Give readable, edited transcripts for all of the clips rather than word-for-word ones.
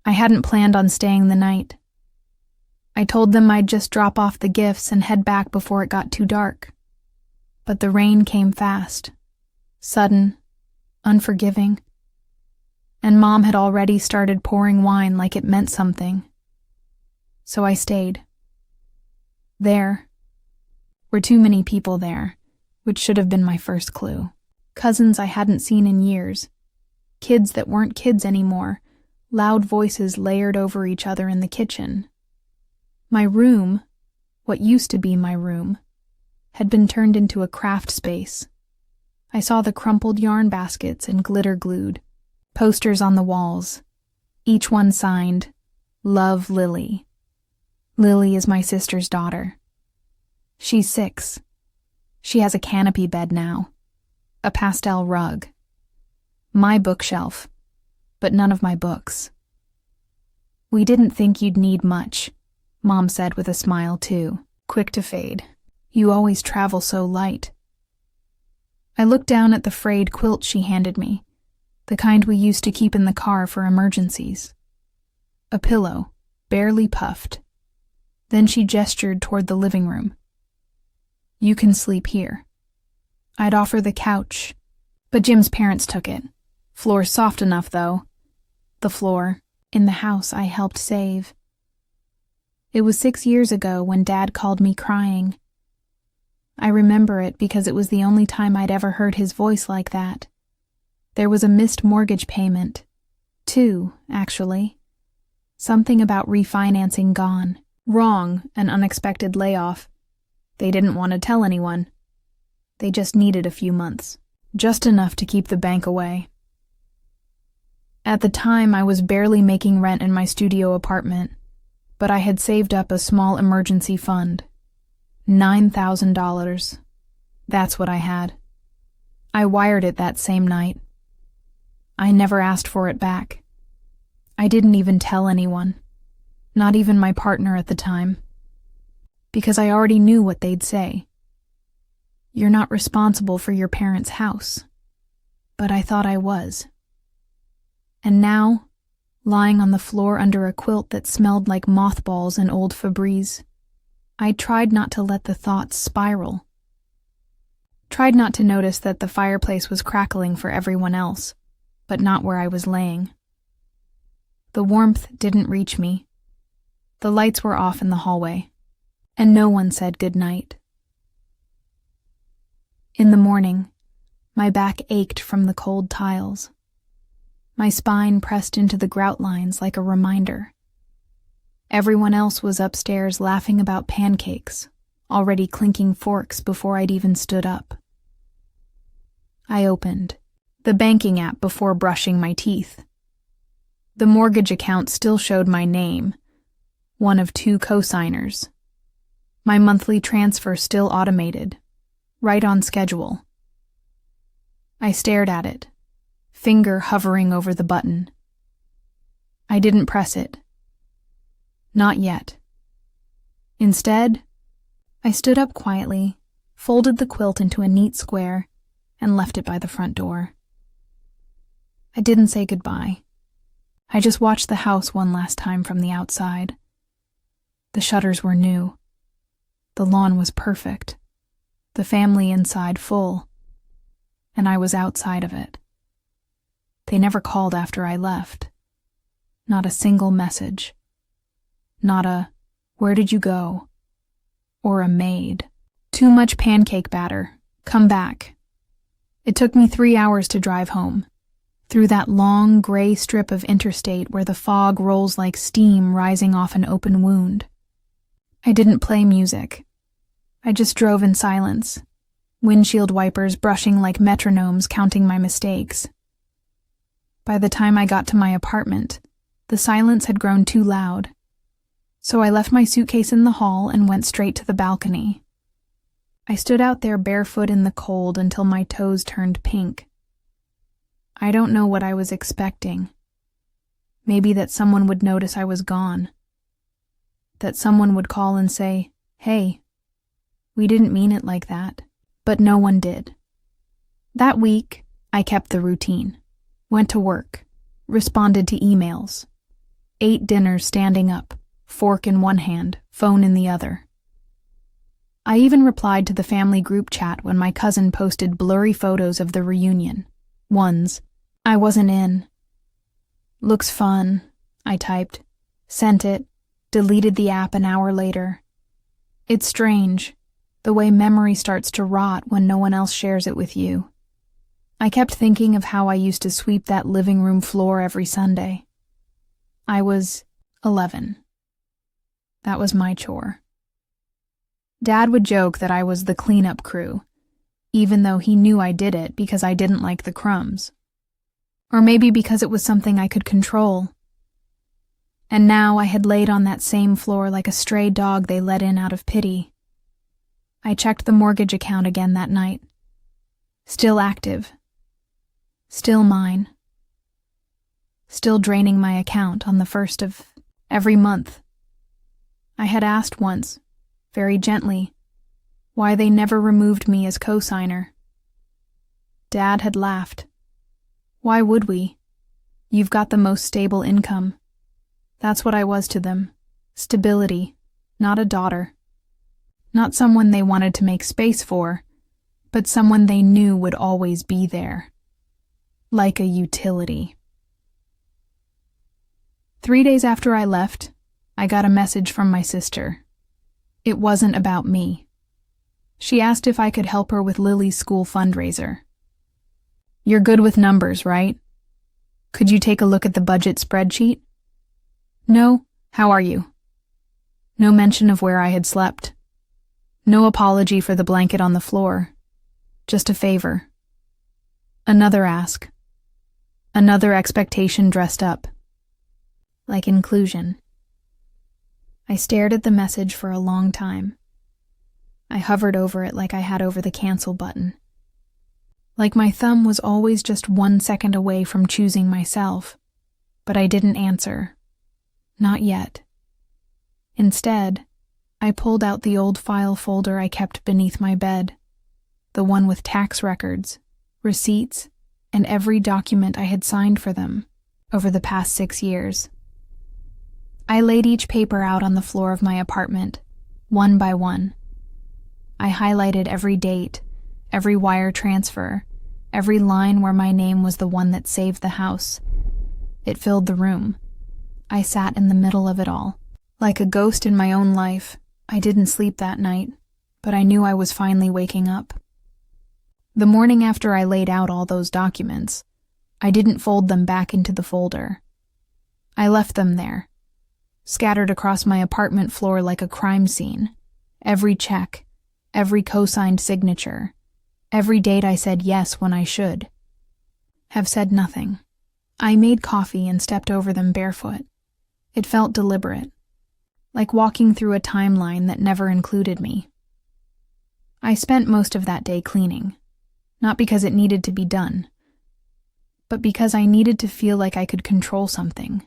I hadn't planned on staying the night. I told them I'd just drop off the gifts and head back before it got too dark. But the rain came fast, sudden, unforgiving, and Mom had already started pouring wine like it meant something. So I stayed. There were too many people there, which should have been my first clue. Cousins I hadn't seen in years, kids that weren't kids anymore, loud voices layered over each other in the kitchen. My room, what used to be my room, had been turned into a craft space. I saw the crumpled yarn baskets and glitter glued, posters on the walls, each one signed, Love Lily. Lily is my sister's daughter. She's 6. She has a canopy bed now, a pastel rug, my bookshelf, but none of my books. We didn't think you'd need much, Mom said with a smile too, quick to fade. You always travel so light. I looked down at the frayed quilt she handed me, the kind we used to keep in the car for emergencies. A pillow, barely puffed. Then she gestured toward the living room. You can sleep here. I'd offer the couch, but Jim's parents took it. Floor's soft enough, though. The floor, in the house I helped save. It was 6 years ago when Dad called me crying. I remember it because it was the only time I'd ever heard his voice like that. There was a missed mortgage payment. 2, actually. Something about refinancing gone. Wrong, an unexpected layoff. They didn't want to tell anyone. They just needed a few months. Just enough to keep the bank away. At the time, I was barely making rent in my studio apartment, but I had saved up a small emergency fund. $9,000. That's what I had. I wired it that same night. I never asked for it back. I didn't even tell anyone, not even my partner at the time, because I already knew what they'd say. You're not responsible for your parents' house. But I thought I was. And now, lying on the floor under a quilt that smelled like mothballs and old Febreze, I tried not to let the thoughts spiral. Tried not to notice that the fireplace was crackling for everyone else, but not where I was laying. The warmth didn't reach me. The lights were off in the hallway, and no one said goodnight. In the morning, my back ached from the cold tiles. My spine pressed into the grout lines like a reminder. Everyone else was upstairs laughing about pancakes, already clinking forks before I'd even stood up. I opened the banking app before brushing my teeth. The mortgage account still showed my name, one of 2 co-signers. My monthly transfer still automated, right on schedule. I stared at it, finger hovering over the button. I didn't press it. Not yet. Instead, I stood up quietly, folded the quilt into a neat square, and left it by the front door. I didn't say goodbye. I just watched the house one last time from the outside. The shutters were new. The lawn was perfect. The family inside full. And I was outside of it. They never called after I left. Not a single message. Not a, "Where did you go?" Or a maid. Too much pancake batter. Come back. It took me 3 hours to drive home, through that long gray strip of interstate where the fog rolls like steam rising off an open wound. I didn't play music. I just drove in silence, windshield wipers brushing like metronomes counting my mistakes. By the time I got to my apartment, the silence had grown too loud. So I left my suitcase in the hall and went straight to the balcony. I stood out there barefoot in the cold until my toes turned pink. I don't know what I was expecting. Maybe that someone would notice I was gone. That someone would call and say, "Hey, we didn't mean it like that." But no one did. That week, I kept the routine. Went to work. Responded to emails. ate dinner standing up, fork in one hand, phone in the other. I even replied to the family group chat when my cousin posted blurry photos of the reunion. Ones I wasn't in. Looks fun, I typed, sent it, deleted the app an hour later. It's strange, the way memory starts to rot when no one else shares it with you. I kept thinking of how I used to sweep that living room floor every Sunday. I was 11. That was my chore. Dad would joke that I was the cleanup crew, even though he knew I did it because I didn't like the crumbs. Or maybe because it was something I could control. And now I had laid on that same floor like a stray dog they let in out of pity. I checked the mortgage account again that night. Still active. Still mine. Still draining my account on the 1st of every month. I had asked once, very gently, why they never removed me as co-signer. Dad had laughed. Why would we? You've got the most stable income. That's what I was to them. Stability, not a daughter. Not someone they wanted to make space for, but someone they knew would always be there. Like a utility. 3 days after I left, I got a message from my sister. It wasn't about me. She asked if I could help her with Lily's school fundraiser. You're good with numbers, right? Could you take a look at the budget spreadsheet? No, how are you? No mention of where I had slept. No apology for the blanket on the floor. Just a favor. Another ask. Another expectation dressed up. Like inclusion. I stared at the message for a long time. I hovered over it like I had over the cancel button. Like my thumb was always just 1 second away from choosing myself. But I didn't answer. Not yet. Instead, I pulled out the old file folder I kept beneath my bed. The one with tax records, receipts, and every document I had signed for them over the past 6 years. I laid each paper out on the floor of my apartment, one by one. I highlighted every date, every wire transfer, every line where my name was the one that saved the house. It filled the room. I sat in the middle of it all. Like a ghost in my own life, I didn't sleep that night, but I knew I was finally waking up. The morning after I laid out all those documents, I didn't fold them back into the folder. I left them there, scattered across my apartment floor like a crime scene. Every check, every co-signed signature, every date I said yes when I should have said nothing. I made coffee and stepped over them barefoot. It felt deliberate, like walking through a timeline that never included me. I spent most of that day cleaning, not because it needed to be done, but because I needed to feel like I could control something.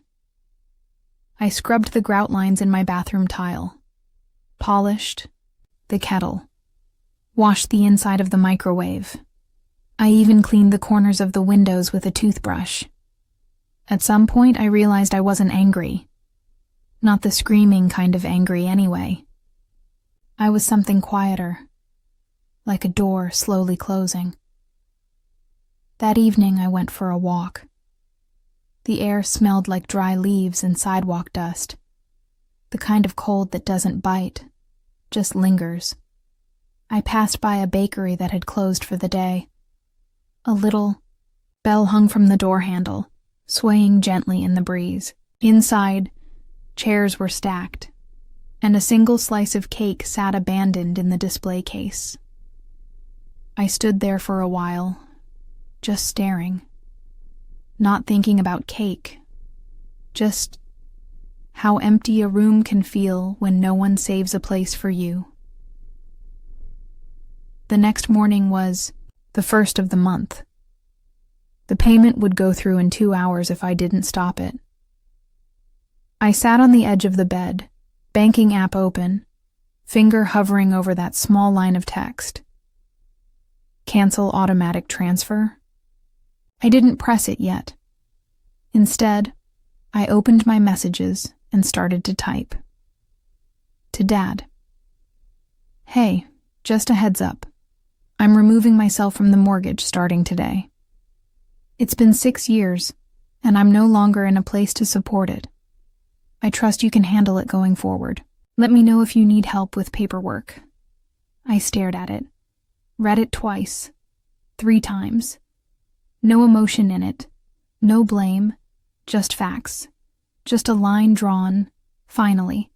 I scrubbed the grout lines in my bathroom tile, polished the kettle, washed the inside of the microwave. I even cleaned the corners of the windows with a toothbrush. At some point, I realized I wasn't angry. Not the screaming kind of angry anyway. I was something quieter, like a door slowly closing. That evening, I went for a walk. The air smelled like dry leaves and sidewalk dust, the kind of cold that doesn't bite, just lingers. I passed by a bakery that had closed for the day. A little bell hung from the door handle, swaying gently in the breeze. Inside, chairs were stacked, and a single slice of cake sat abandoned in the display case. I stood there for a while, just staring, not thinking about cake, just how empty a room can feel when no one saves a place for you. The next morning was the 1st of the month. The payment would go through in 2 hours if I didn't stop it. I sat on the edge of the bed, banking app open, finger hovering over that small line of text. Cancel automatic transfer? I didn't press it yet. Instead, I opened my messages and started to type. To Dad. Hey, just a heads up. I'm removing myself from the mortgage starting today. It's been 6 years, and I'm no longer in a place to support it. I trust you can handle it going forward. Let me know if you need help with paperwork. I stared at it, read it twice, 3 times. No emotion in it, no blame, just facts. Just a line drawn, finally,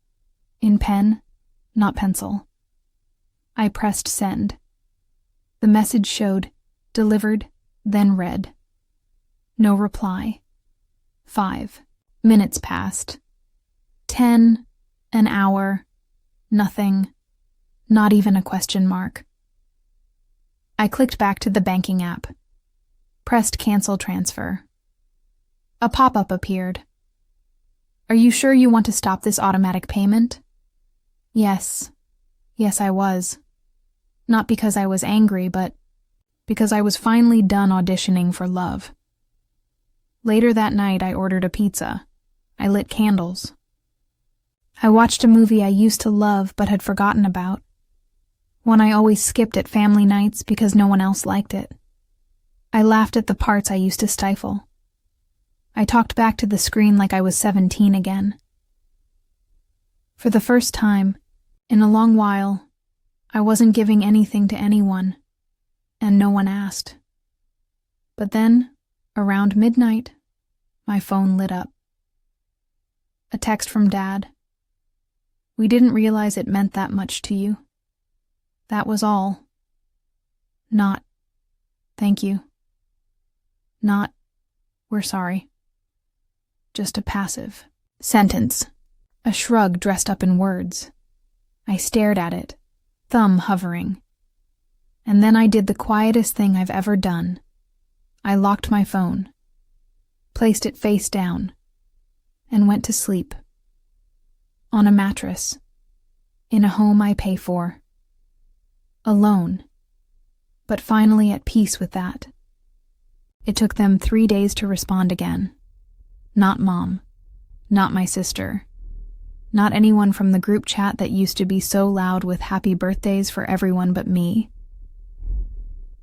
in pen, not pencil. I pressed send. The message showed, delivered, then read. No reply. 5 minutes passed. 10, an hour, nothing, not even a question mark. I clicked back to the banking app, pressed cancel transfer. A pop-up appeared. Are you sure you want to stop this automatic payment? Yes, I was. Not because I was angry, but because I was finally done auditioning for love. Later that night, I ordered a pizza. I lit candles. I watched a movie I used to love but had forgotten about. One I always skipped at family nights because no one else liked it. I laughed at the parts I used to stifle. I talked back to the screen like I was 17 again. For the first time, in a long while, I wasn't giving anything to anyone, and no one asked. But then, around midnight, my phone lit up. A text from Dad. We didn't realize it meant that much to you. That was all. Not, thank you. Not, we're sorry. Just a passive sentence. A shrug dressed up in words. I stared at it, thumb hovering. And then I did the quietest thing I've ever done. I locked my phone, placed it face down, and went to sleep. On a mattress, in a home I pay for. Alone, but finally at peace with that. It took them 3 days to respond again. Not Mom, not my sister, not anyone from the group chat that used to be so loud with happy birthdays for everyone but me.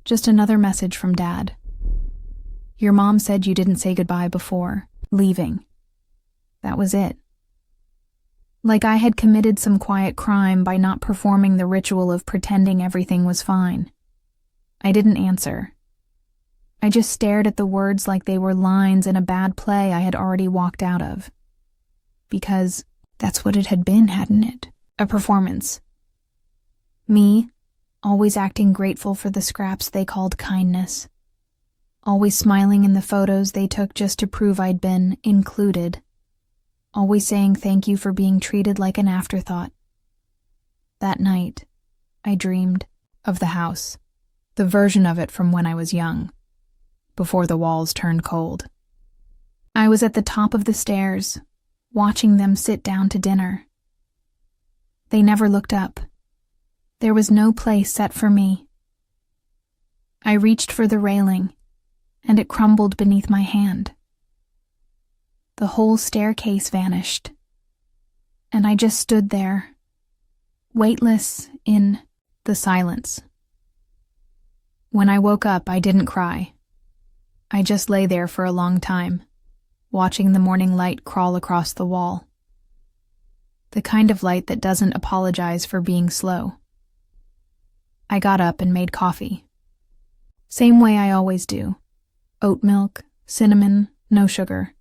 Just another message from Dad. Your mom said you didn't say goodbye before leaving. That was it. Like I had committed some quiet crime by not performing the ritual of pretending everything was fine. I didn't answer. I just stared at the words like they were lines in a bad play I had already walked out of. Because that's what it had been, hadn't it? A performance. Me, always acting grateful for the scraps they called kindness. Always smiling in the photos they took just to prove I'd been included. Always saying thank you for being treated like an afterthought. That night, I dreamed of the house, the version of it from when I was young, before the walls turned cold. I was at the top of the stairs, watching them sit down to dinner. They never looked up. There was no place set for me. I reached for the railing, and it crumbled beneath my hand. The whole staircase vanished, and I just stood there, weightless in the silence. When I woke up, I didn't cry. I just lay there for a long time, watching the morning light crawl across the wall. The kind of light that doesn't apologize for being slow. I got up and made coffee. Same way I always do. Oat milk, cinnamon, no sugar.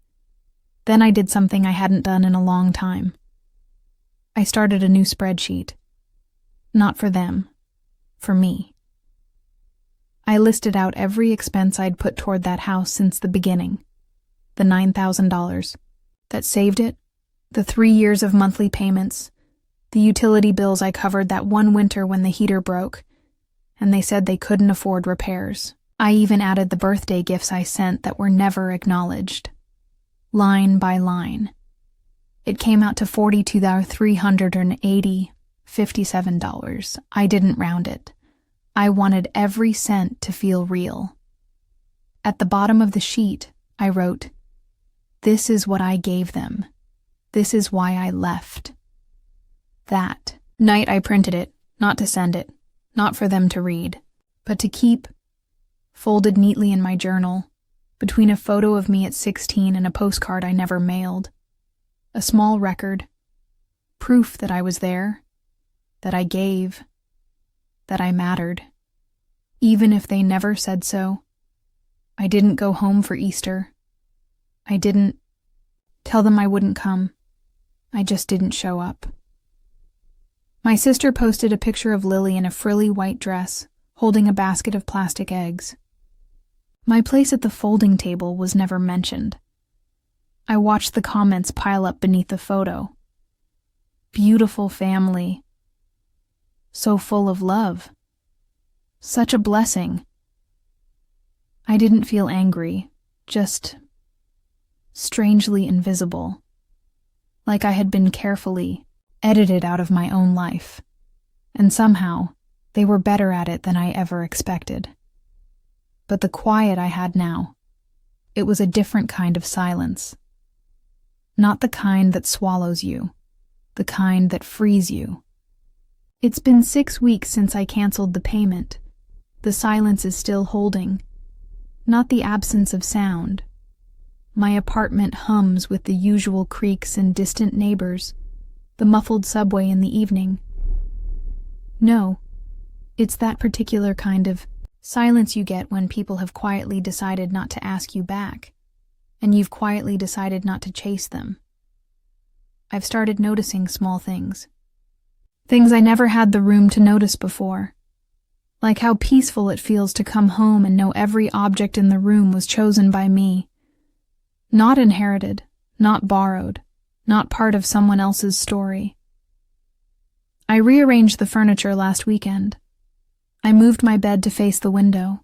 Then I did something I hadn't done in a long time. I started a new spreadsheet. Not for them, for me. I listed out every expense I'd put toward that house since the beginning. The $9,000 that saved it, the 3 years of monthly payments, the utility bills I covered that one winter when the heater broke, and they said they couldn't afford repairs. I even added the birthday gifts I sent that were never acknowledged. Line by line. It came out to $42,357. I didn't round it. I wanted every cent to feel real. At the bottom of the sheet, I wrote, This is what I gave them. This is why I left. That night I printed it, not to send it, not for them to read, but to keep, folded neatly in my journal, between a photo of me at 16 and a postcard I never mailed. A small record, proof that I was there, that I gave, that I mattered. Even if they never said so. I didn't go home for Easter. I didn't tell them I wouldn't come. I just didn't show up. My sister posted a picture of Lily in a frilly white dress, holding a basket of plastic eggs. My place at the folding table was never mentioned. I watched the comments pile up beneath the photo. Beautiful family. So full of love. Such a blessing. I didn't feel angry, just strangely invisible, like I had been carefully edited out of my own life, and somehow they were better at it than I ever expected. But the quiet I had now, it was a different kind of silence. Not the kind that swallows you, the kind that frees you. It's been 6 weeks since I canceled the payment. The silence is still holding, not the absence of sound. My apartment hums with the usual creaks and distant neighbors, the muffled subway in the evening. No, it's that particular kind of silence you get when people have quietly decided not to ask you back, and you've quietly decided not to chase them. I've started noticing small things. Things I never had the room to notice before. Like how peaceful it feels to come home and know every object in the room was chosen by me. Not inherited, not borrowed, not part of someone else's story. I rearranged the furniture last weekend. I moved my bed to face the window.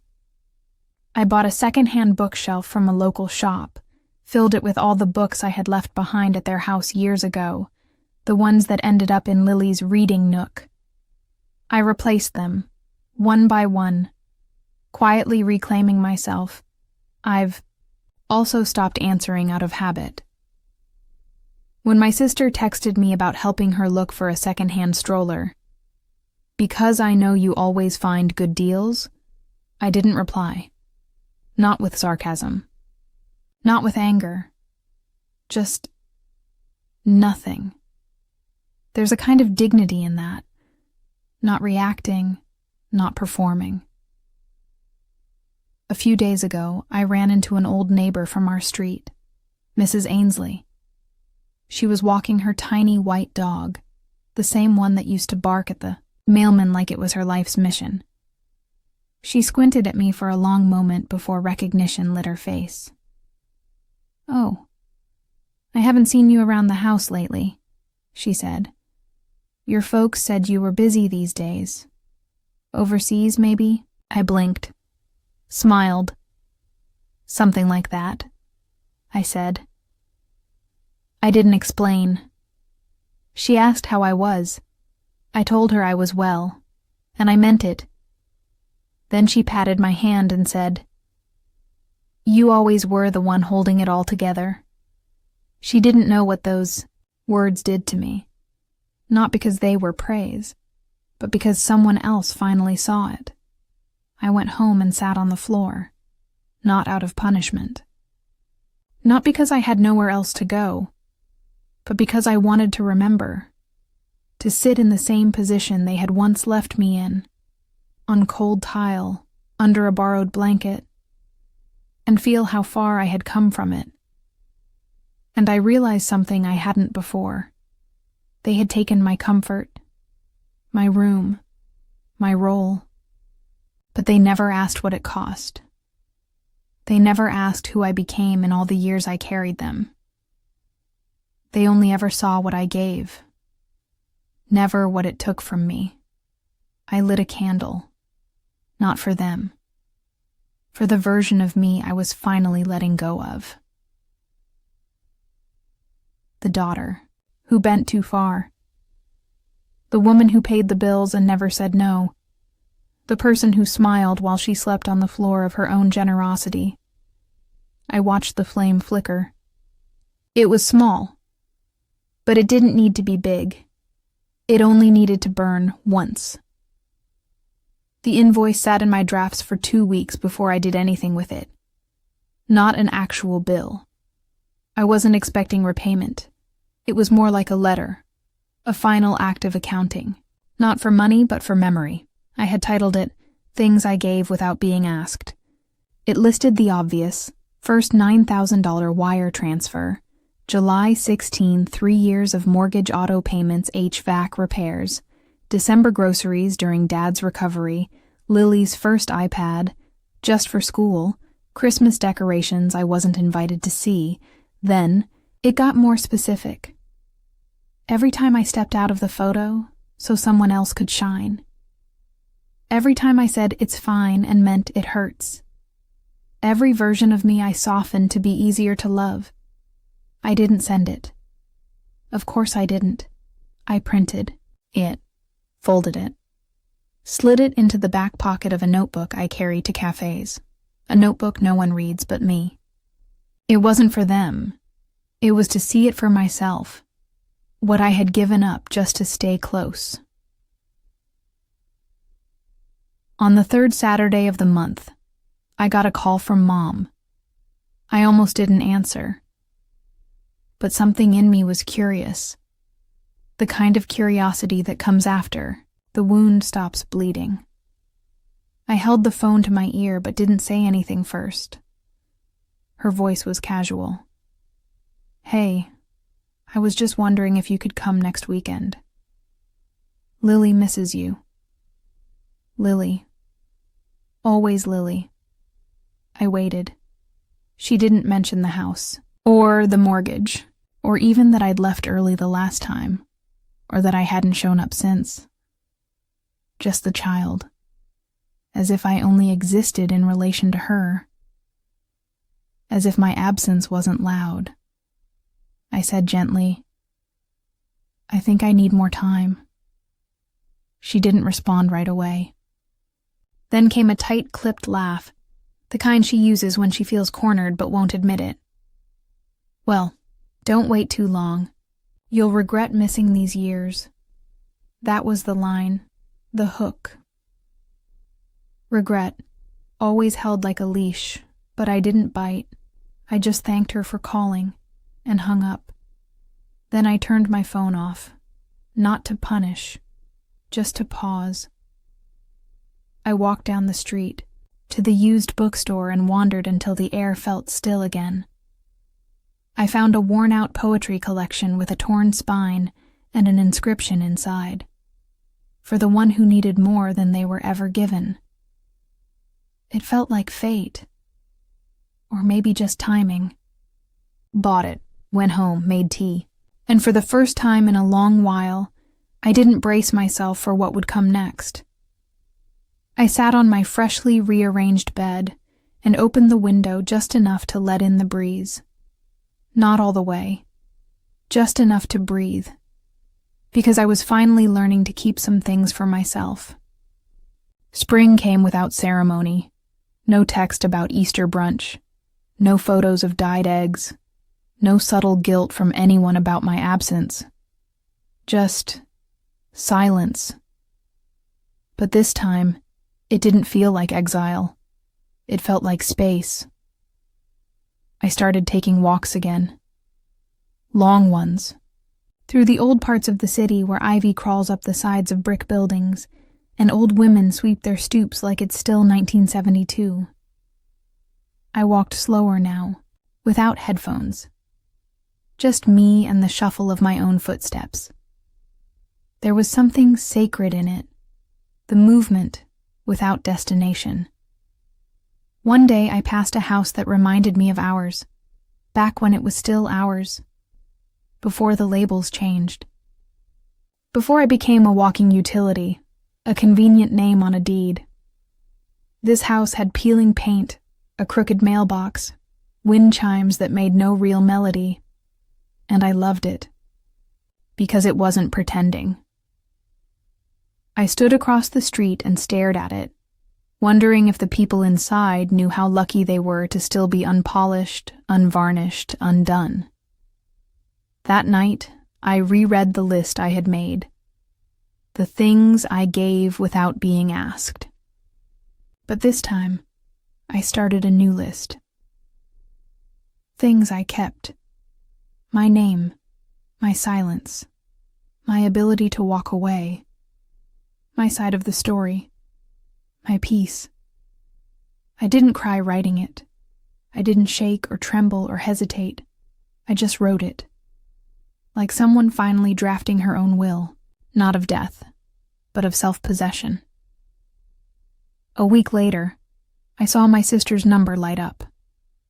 I bought a second-hand bookshelf from a local shop, filled it with all the books I had left behind at their house years ago, the ones that ended up in Lily's reading nook. I replaced them, one by one, quietly reclaiming myself. I've also stopped answering out of habit. When my sister texted me about helping her look for a second-hand stroller, because I know you always find good deals, I didn't reply. Not with sarcasm. Not with anger. Just nothing. There's a kind of dignity in that. Not reacting, not performing. A few days ago, I ran into an old neighbor from our street, Mrs. Ainsley. She was walking her tiny white dog, the same one that used to bark at the mailman like it was her life's mission. She squinted at me for a long moment before recognition lit her face. "Oh, I haven't seen you around the house lately," she said. "Your folks said you were busy these days. Overseas, maybe?" I blinked, smiled. "Something like that," I said. I didn't explain. She asked how I was. I told her I was well, and I meant it. Then she patted my hand and said, "You always were the one holding it all together." She didn't know what those words did to me, not because they were praise, but because someone else finally saw it. I went home and sat on the floor, not out of punishment. Not because I had nowhere else to go, but because I wanted to remember, to sit in the same position they had once left me in, on cold tile, under a borrowed blanket, and feel how far I had come from it. And I realized something I hadn't before. They had taken my comfort, my room, my role, but they never asked what it cost. They never asked who I became in all the years I carried them. They only ever saw what I gave, never what it took from me. I lit a candle, not for them, for the version of me I was finally letting go of. The daughter who bent too far. The woman who paid the bills and never said no. The person who smiled while she slept on the floor of her own generosity. I watched the flame flicker. It was small, but it didn't need to be big. It only needed to burn once. The invoice sat in my drafts for 2 weeks before I did anything with it. Not an actual bill. I wasn't expecting repayment. It was more like a letter, a final act of accounting. Not for money, but for memory. I had titled it, Things I Gave Without Being Asked. It listed the obvious: first $9,000 wire transfer, July 16, 3 years of mortgage auto payments, HVAC repairs, December groceries during Dad's recovery, Lily's first iPad, just for school, Christmas decorations I wasn't invited to see. Then, it got more specific. Every time I stepped out of the photo, so someone else could shine. Every time I said it's fine and meant it hurts. Every version of me I softened to be easier to love. I didn't send it. Of course I didn't. I printed it, folded it, slid it into the back pocket of a notebook I carry to cafes. A notebook no one reads but me. It wasn't for them. It was to see it for myself. What I had given up just to stay close. On the 3rd Saturday of the month, I got a call from Mom. I almost didn't answer. But something in me was curious. The kind of curiosity that comes after the wound stops bleeding. I held the phone to my ear but didn't say anything first. Her voice was casual. Hey, I was just wondering if you could come next weekend. Lily misses you. Lily. Always Lily. I waited. She didn't mention the house, or the mortgage, or even that I'd left early the last time, or that I hadn't shown up since. Just the child. As if I only existed in relation to her. As if my absence wasn't loud. I said gently, I think I need more time. She didn't respond right away. Then came a tight, clipped laugh, the kind she uses when she feels cornered but won't admit it. Well, don't wait too long. You'll regret missing these years. That was the line, the hook. Regret, always held like a leash, but I didn't bite. I just thanked her for calling and hung up. Then I turned my phone off, not to punish, just to pause. I walked down the street, to the used bookstore, and wandered until the air felt still again. I found a worn-out poetry collection with a torn spine and an inscription inside, for the one who needed more than they were ever given. It felt like fate, or maybe just timing. Bought it, went home, made tea, and for the first time in a long while, I didn't brace myself for what would come next. I sat on my freshly rearranged bed and opened the window just enough to let in the breeze. Not all the way, just enough to breathe, because I was finally learning to keep some things for myself. Spring came without ceremony, no text about Easter brunch, no photos of dyed eggs, no subtle guilt from anyone about my absence. Just silence. But this time, it didn't feel like exile. It felt like space. I started taking walks again. Long ones. Through the old parts of the city where ivy crawls up the sides of brick buildings, and old women sweep their stoops like it's still 1972. I walked slower now, without headphones. Just me and the shuffle of my own footsteps. There was something sacred in it, the movement without destination. One day I passed a house that reminded me of ours, back when it was still ours, before the labels changed. Before I became a walking utility, a convenient name on a deed. This house had peeling paint, a crooked mailbox, wind chimes that made no real melody, and I loved it, because it wasn't pretending. I stood across the street and stared at it, wondering if the people inside knew how lucky they were to still be unpolished, unvarnished, undone. That night, I reread the list I had made. The things I gave without being asked. But this time, I started a new list. Things I kept. My name, my silence, my ability to walk away, my side of the story, my peace. I didn't cry writing it. I didn't shake or tremble or hesitate. I just wrote it. Like someone finally drafting her own will, not of death, but of self-possession. A week later, I saw my sister's number light up.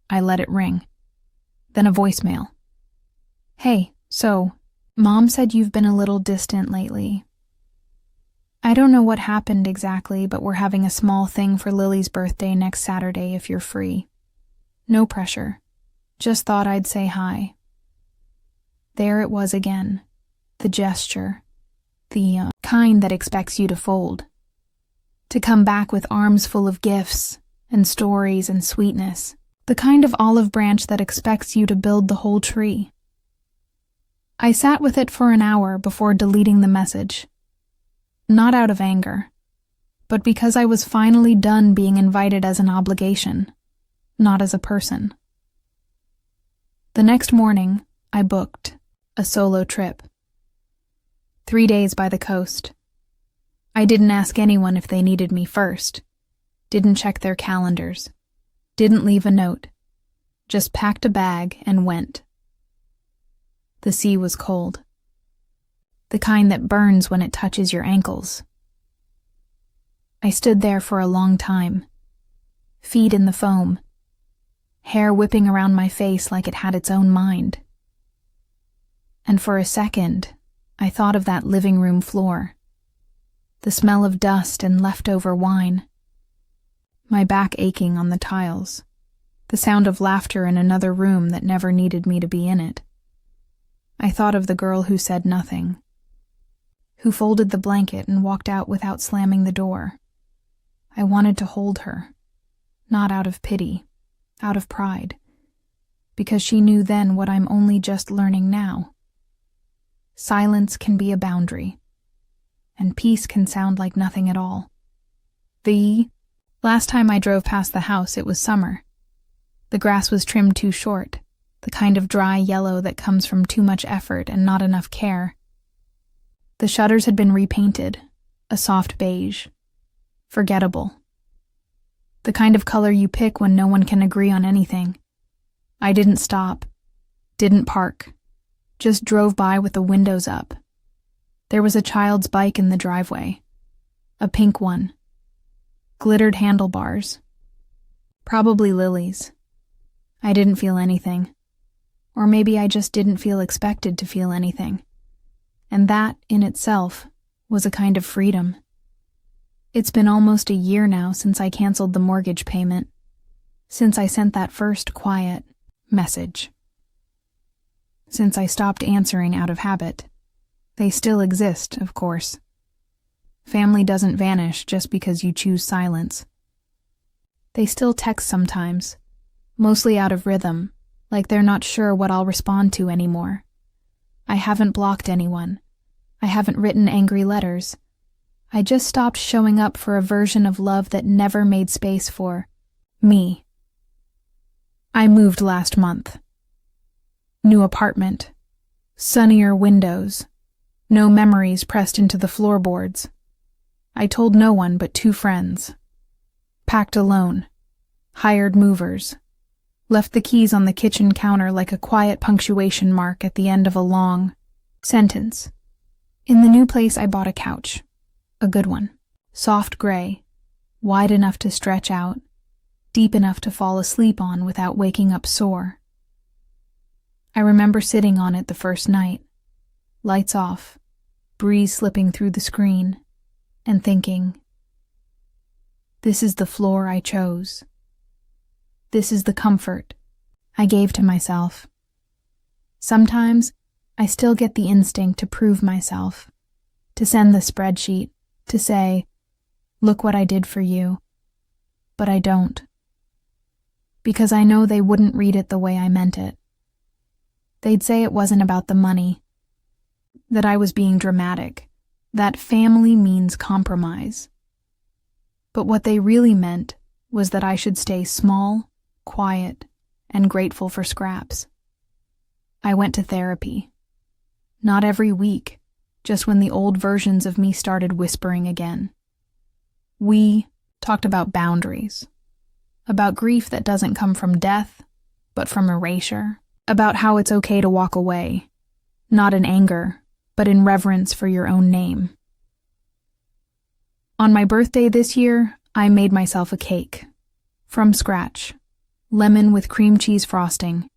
I let it ring. Then a voicemail. Hey, so, Mom said you've been a little distant lately. I don't know what happened exactly, but we're having a small thing for Lily's birthday next Saturday if you're free. No pressure. Just thought I'd say hi. There it was again. The gesture. The kind that expects you to fold. To come back with arms full of gifts and stories and sweetness. The kind of olive branch that expects you to build the whole tree. I sat with it for an hour before deleting the message. Not out of anger, but because I was finally done being invited as an obligation, not as a person. The next morning, I booked a solo trip. 3 days by the coast. I didn't ask anyone if they needed me first. Didn't check their calendars. Didn't leave a note. Just packed a bag and went. The sea was cold. The kind that burns when it touches your ankles. I stood there for a long time. Feet in the foam. Hair whipping around my face like it had its own mind. And for a second, I thought of that living room floor. The smell of dust and leftover wine. My back aching on the tiles. The sound of laughter in another room that never needed me to be in it. I thought of the girl who said nothing. Who folded the blanket and walked out without slamming the door. I wanted to hold her. Not out of pity. Out of pride. Because she knew then what I'm only just learning now. Silence can be a boundary. And peace can sound like nothing at all. Last time I drove past the house, it was summer. The grass was trimmed too short, the kind of dry yellow that comes from too much effort and not enough care. The shutters had been repainted, a soft beige. Forgettable. The kind of color you pick when no one can agree on anything. I didn't stop, didn't park, just drove by with the windows up. There was a child's bike in the driveway. A pink one. Glittered handlebars. Probably Lily's. I didn't feel anything. Or maybe I just didn't feel expected to feel anything. And that, in itself, was a kind of freedom. It's been almost a year now since I canceled the mortgage payment. Since I sent that first quiet message. Since I stopped answering out of habit. They still exist, of course. Family doesn't vanish just because you choose silence. They still text sometimes, mostly out of rhythm, like they're not sure what I'll respond to anymore. I haven't blocked anyone. I haven't written angry letters. I just stopped showing up for a version of love that never made space for me. I moved last month. New apartment. Sunnier windows. No memories pressed into the floorboards. I told no one but 2 friends. Packed alone. Hired movers. Left the keys on the kitchen counter like a quiet punctuation mark at the end of a long sentence. In the new place I bought a couch. A good one. Soft gray. Wide enough to stretch out. Deep enough to fall asleep on without waking up sore. I remember sitting on it the first night. Lights off. Breeze slipping through the screen. And thinking, this is the floor I chose. This is the comfort I gave to myself. Sometimes I still get the instinct to prove myself, to send the spreadsheet, to say, look what I did for you. But I don't. Because I know they wouldn't read it the way I meant it. They'd say it wasn't about the money, that I was being dramatic, that family means compromise. But what they really meant was that I should stay small, quiet, and grateful for scraps. I went to therapy. Not every week, just when the old versions of me started whispering again. We talked about boundaries, about grief that doesn't come from death, but from erasure, about how it's okay to walk away, not in anger, but in reverence for your own name. On my birthday this year, I made myself a cake. From scratch. Lemon with cream cheese frosting.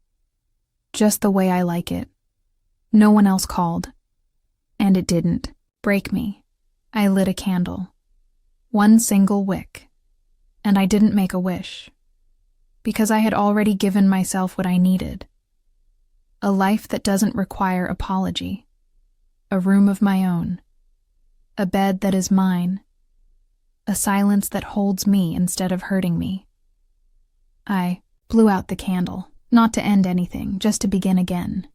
Just the way I like it. No one else called. And it didn't break me. I lit a candle. One single wick. And I didn't make a wish. Because I had already given myself what I needed. A life that doesn't require apology. A room of my own. A bed that is mine. A silence that holds me instead of hurting me. I blew out the candle, not to end anything, just to begin again.